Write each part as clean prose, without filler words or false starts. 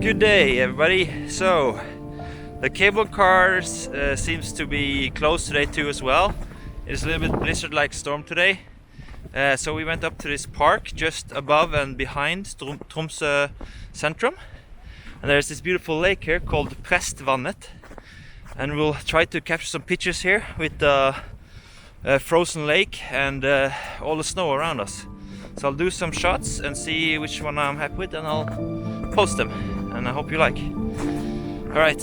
Good day everybody. So the cable car seems to be closed today too as well. It's a little bit blizzard-like storm today. So we went up to this park just above and behind Tromsø centrum. And there's this beautiful lake here called Prestvannet. And we'll try to capture some pictures here with the frozen lake and all the snow around us. So I'll do some shots and see which one I'm happy with, and I'll post them. And I hope you like. All right.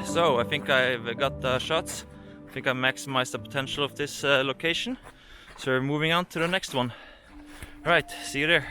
So I think I've got the shots. I think I maximized the potential of this location. So we're moving on to the next one. Alright, see you there.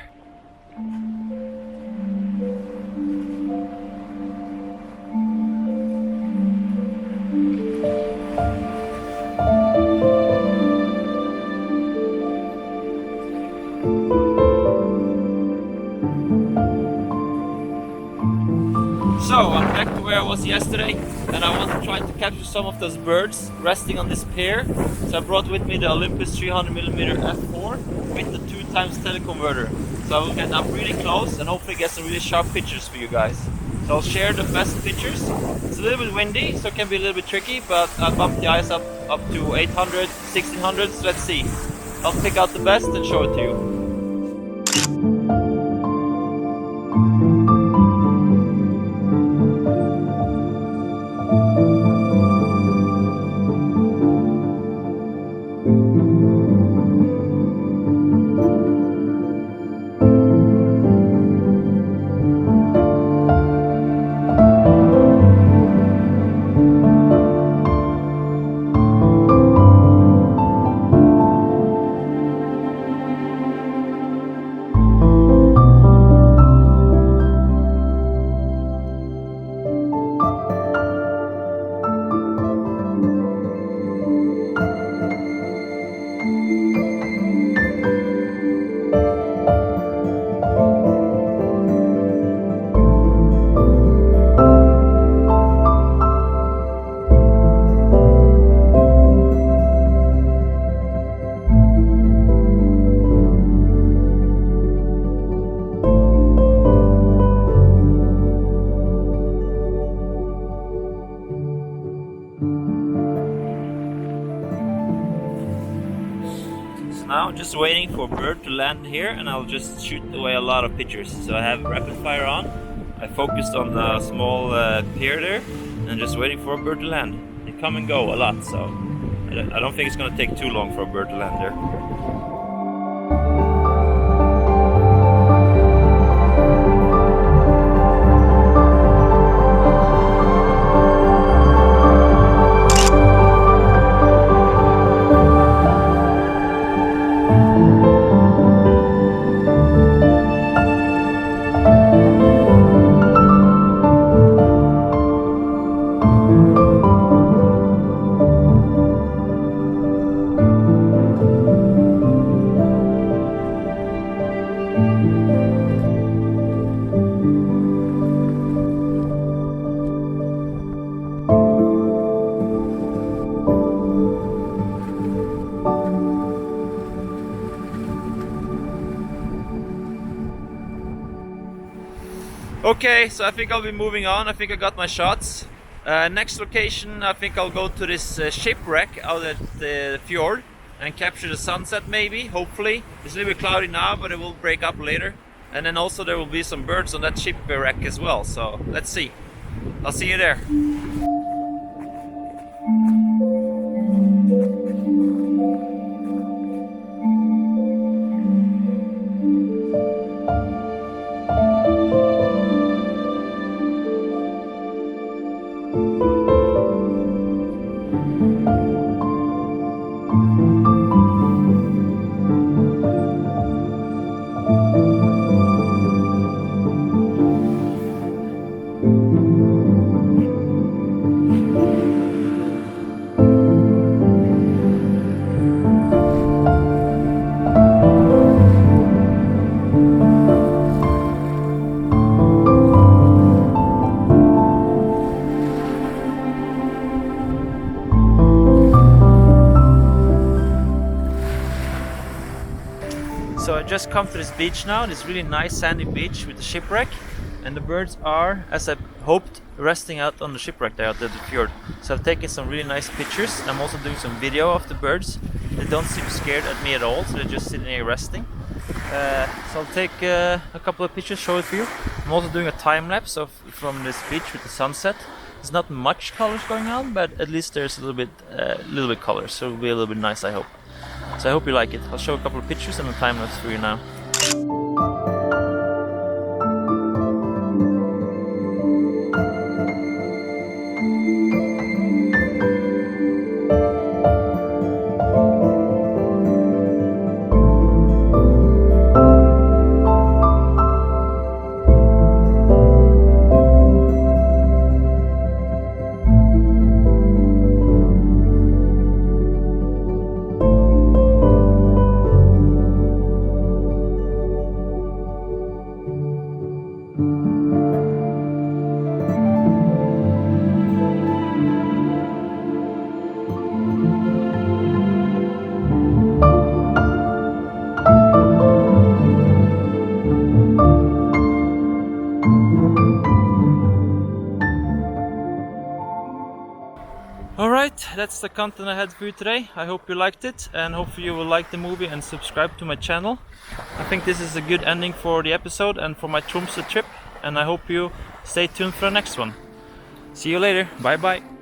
So I'm back to where I was yesterday, and I want to try to capture some of those birds resting on this pier. So I brought with me the Olympus 300mm f4 with the 2x teleconverter. So I will get up really close and hopefully get some really sharp pictures for you guys. So I'll share the best pictures. It's a little bit windy, so it can be a little bit tricky, but I'll bump the eyes up to 800, 1600, so let's see. I'll pick out the best and show it to you. Now I'm just waiting for a bird to land here, and I'll just shoot away a lot of pictures. So I have rapid fire on. I focused on the small pier there, and just waiting for a bird to land. They come and go a lot, so I don't think it's going to take too long for a bird to land there. Okay, so I think I'll be moving on. I think I got my shots. Next location, I think I'll go to this shipwreck out at the fjord and capture the sunset maybe, hopefully. It's a little bit cloudy now, but it will break up later. And then also there will be some birds on that shipwreck as well, so let's see. I'll see you there. So I just come to this beach now, this really nice sandy beach with the shipwreck, and the birds are, as I hoped, resting out on the shipwreck there out at the fjord. So I've taken some really nice pictures. I'm also doing some video of the birds. They don't seem scared at me at all, so they're just sitting here resting. So I'll take a couple of pictures, show it for you. I'm also doing a time lapse from this beach with the sunset. There's not much colors going on, but at least there's a little bit colors, so it'll be a little bit nice, I hope. So I hope you like it. I'll show a couple of pictures and a time lapse for you now. Alright, that's the content I had for you today. I hope you liked it, and hopefully you will like the movie and subscribe to my channel. I think this is a good ending for the episode and for my Tromsø trip, and I hope you stay tuned for the next one. See you later, bye bye.